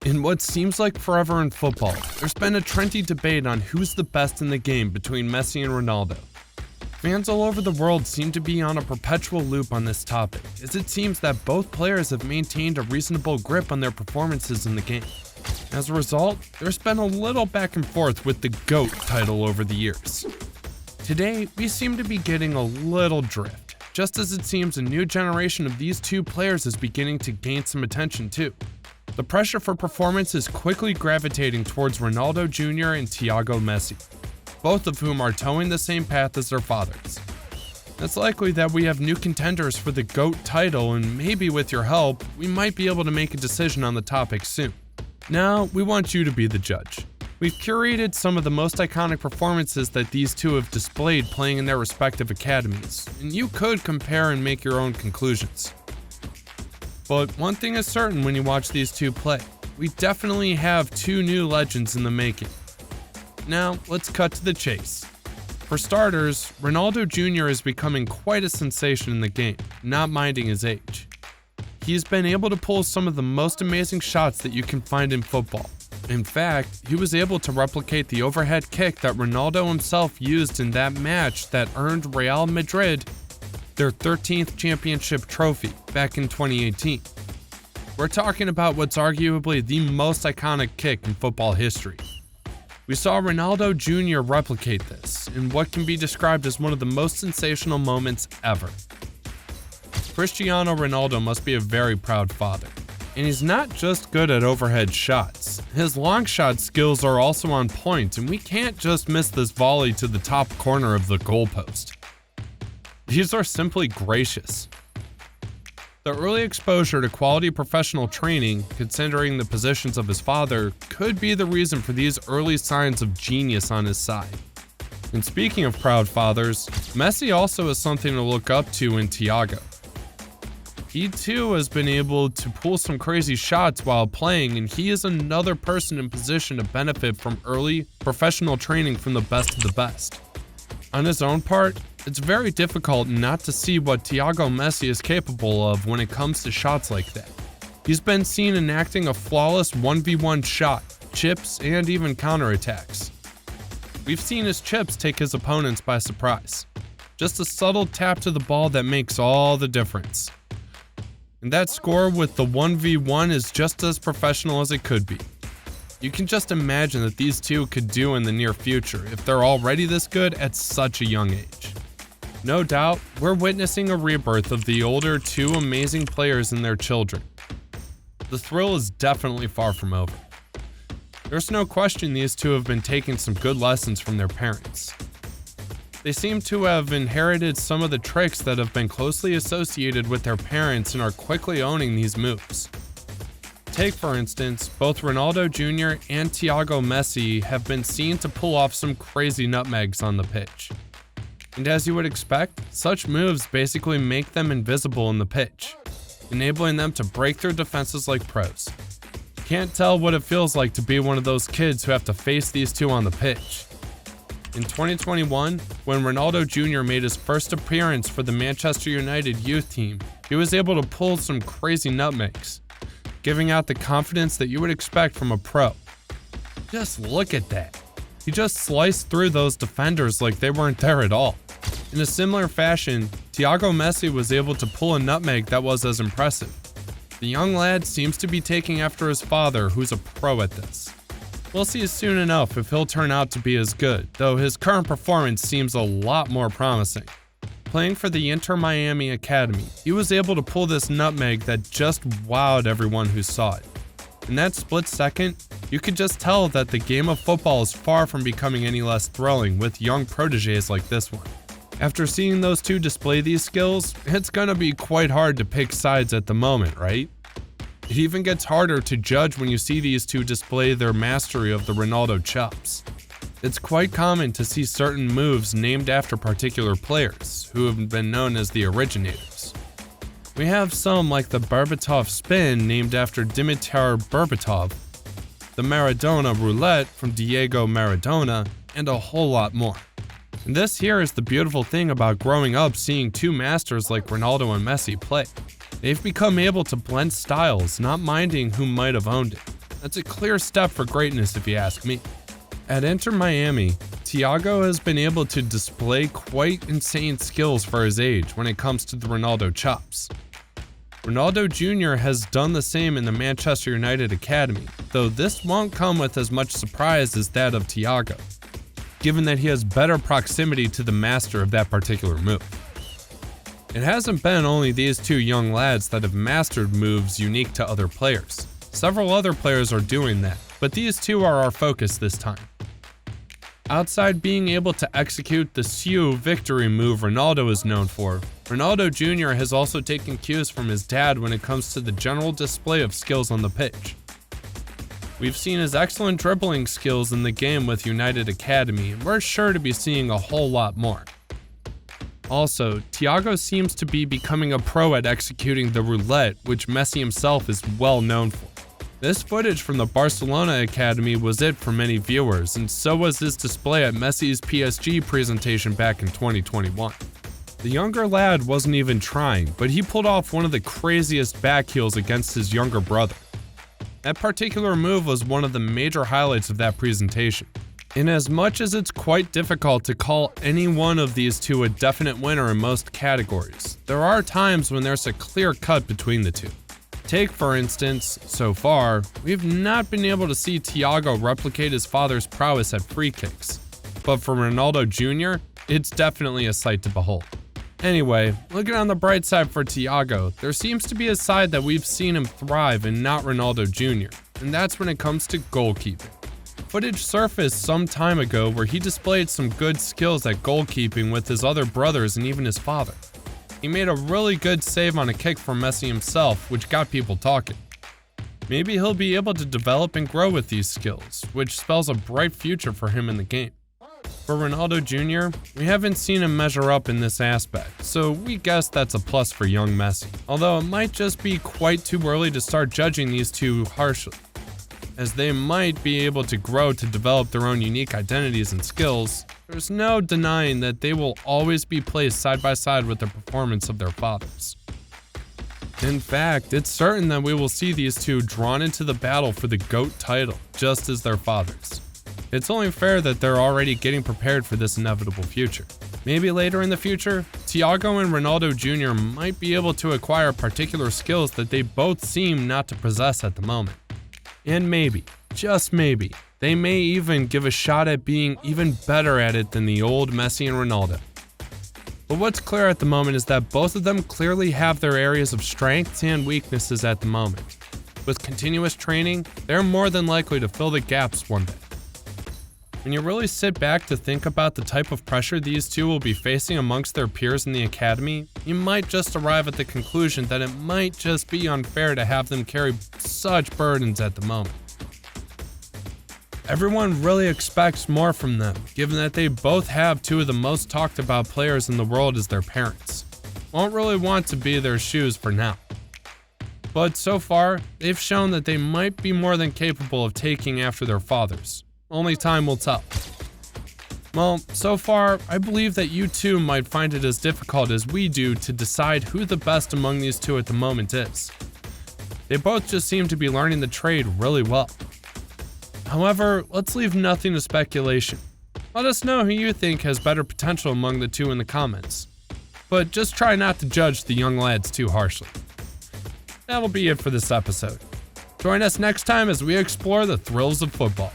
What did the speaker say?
In what seems like forever in football, there's been a trendy debate on who's the best in the game between Messi and Ronaldo. Fans all over the world seem to be on a perpetual loop on this topic, as it seems that both players have maintained a reasonable grip on their performances in the game. As a result, there's been a little back and forth with the GOAT title over the years. Today, we seem to be getting a little drift, just as it seems a new generation of these two players is beginning to gain some attention too. The pressure for performance is quickly gravitating towards Ronaldo Jr. and Thiago Messi, both of whom are towing the same path as their fathers. It's likely that we have new contenders for the GOAT title, and maybe with your help, we might be able to make a decision on the topic soon. Now, we want you to be the judge. We've curated some of the most iconic performances that these two have displayed playing in their respective academies, and you could compare and make your own conclusions. But one thing is certain when you watch these two play, we definitely have two new legends in the making. Now, let's cut to the chase. For starters, Ronaldo Jr. is becoming quite a sensation in the game, not minding his age. He's been able to pull some of the most amazing shots that you can find in football. In fact, he was able to replicate the overhead kick that Ronaldo himself used in that match that earned Real Madrid their 13th championship trophy back in 2018. We're talking about what's arguably the most iconic kick in football history. We saw Ronaldo Jr. replicate this in what can be described as one of the most sensational moments ever. Cristiano Ronaldo must be a very proud father, and he's not just good at overhead shots. His long shot skills are also on point, and we can't just miss this volley to the top corner of the goalpost. These are simply gracious. The early exposure to quality professional training, considering the positions of his father, could be the reason for these early signs of genius on his side. And speaking of proud fathers, Messi also has something to look up to in Thiago. He too has been able to pull some crazy shots while playing, and he is another person in position to benefit from early professional training from the best of the best. On his own part, it's very difficult not to see what Thiago Messi is capable of when it comes to shots like that. He's been seen enacting a flawless 1v1 shot, chips, and even counterattacks. We've seen his chips take his opponents by surprise. Just a subtle tap to the ball that makes all the difference. And that score with the 1v1 is just as professional as it could be. You can just imagine that these two could do in the near future if they're already this good at such a young age. No doubt, we're witnessing a rebirth of the older two amazing players and their children. The thrill is definitely far from over. There's no question these two have been taking some good lessons from their parents. They seem to have inherited some of the tricks that have been closely associated with their parents and are quickly owning these moves. Take, for instance, both Ronaldo Jr. and Thiago Messi have been seen to pull off some crazy nutmegs on the pitch. And as you would expect, such moves basically make them invisible in the pitch, enabling them to break through defenses like pros. Can't tell what it feels like to be one of those kids who have to face these two on the pitch. In 2021, when Ronaldo Jr. made his first appearance for the Manchester United youth team, he was able to pull some crazy nutmegs, giving out the confidence that you would expect from a pro. Just look at that. He just sliced through those defenders like they weren't there at all. In a similar fashion, Thiago Messi was able to pull a nutmeg that was as impressive. The young lad seems to be taking after his father, who's a pro at this. We'll see soon enough if he'll turn out to be as good, though his current performance seems a lot more promising. Playing for the Inter Miami Academy, he was able to pull this nutmeg that just wowed everyone who saw it. In that split second, you could just tell that the game of football is far from becoming any less thrilling with young proteges like this one. After seeing those two display these skills, it's gonna be quite hard to pick sides at the moment, right? It even gets harder to judge when you see these two display their mastery of the Ronaldo chops. It's quite common to see certain moves named after particular players, who have been known as the originators. We have some like the Berbatov spin named after Dimitar Berbatov, the Maradona roulette from Diego Maradona, and a whole lot more. And this here is the beautiful thing about growing up seeing two masters like Ronaldo and Messi play. They've become able to blend styles, not minding who might have owned it. That's a clear step for greatness if you ask me. At Inter Miami, Thiago has been able to display quite insane skills for his age when it comes to the Ronaldo chops. Ronaldo Jr. has done the same in the Manchester United Academy, though this won't come with as much surprise as that of Thiago, given that he has better proximity to the master of that particular move. It hasn't been only these two young lads that have mastered moves unique to other players. Several other players are doing that, but these two are our focus this time. Outside being able to execute the Siu victory move Ronaldo is known for, Ronaldo Jr. has also taken cues from his dad when it comes to the general display of skills on the pitch. We've seen his excellent dribbling skills in the game with United Academy, and we're sure to be seeing a whole lot more. Also, Thiago seems to be becoming a pro at executing the roulette, which Messi himself is well known for. This footage from the Barcelona Academy was it for many viewers, and so was his display at Messi's PSG presentation back in 2021. The younger lad wasn't even trying, but he pulled off one of the craziest back heels against his younger brother. That particular move was one of the major highlights of that presentation. Inasmuch as it's quite difficult to call any one of these two a definite winner in most categories, there are times when there's a clear cut between the two. Take, for instance, so far, we've not been able to see Thiago replicate his father's prowess at free kicks, but for Ronaldo Jr., it's definitely a sight to behold. Anyway, looking on the bright side for Thiago, there seems to be a side that we've seen him thrive in, not Ronaldo Jr., and that's when it comes to goalkeeping. Footage surfaced some time ago where he displayed some good skills at goalkeeping with his other brothers and even his father. He made a really good save on a kick from Messi himself, which got people talking. Maybe he'll be able to develop and grow with these skills, which spells a bright future for him in the game. For Ronaldo Jr., we haven't seen him measure up in this aspect, so we guess that's a plus for young Messi, although it might just be quite too early to start judging these two harshly, as they might be able to grow to develop their own unique identities and skills. There's no denying that they will always be placed side by side with the performance of their fathers. In fact, it's certain that we will see these two drawn into the battle for the GOAT title, just as their fathers. It's only fair that they're already getting prepared for this inevitable future. Maybe later in the future, Thiago and Ronaldo Jr. might be able to acquire particular skills that they both seem not to possess at the moment. And maybe, just maybe, they may even give a shot at being even better at it than the old Messi and Ronaldo. But what's clear at the moment is that both of them clearly have their areas of strengths and weaknesses at the moment. With continuous training, they're more than likely to fill the gaps one day. When you really sit back to think about the type of pressure these two will be facing amongst their peers in the academy, you might just arrive at the conclusion that it might just be unfair to have them carry such burdens at the moment. Everyone really expects more from them, given that they both have two of the most talked about players in the world as their parents. Won't really want to be their shoes for now. But so far, they've shown that they might be more than capable of taking after their fathers. Only time will tell. Well, so far, I believe that you too might find it as difficult as we do to decide who the best among these two at the moment is. They both just seem to be learning the trade really well. However, let's leave nothing to speculation. Let us know who you think has better potential among the two in the comments. But just try not to judge the young lads too harshly. That'll be it for this episode. Join us next time as we explore the thrills of football.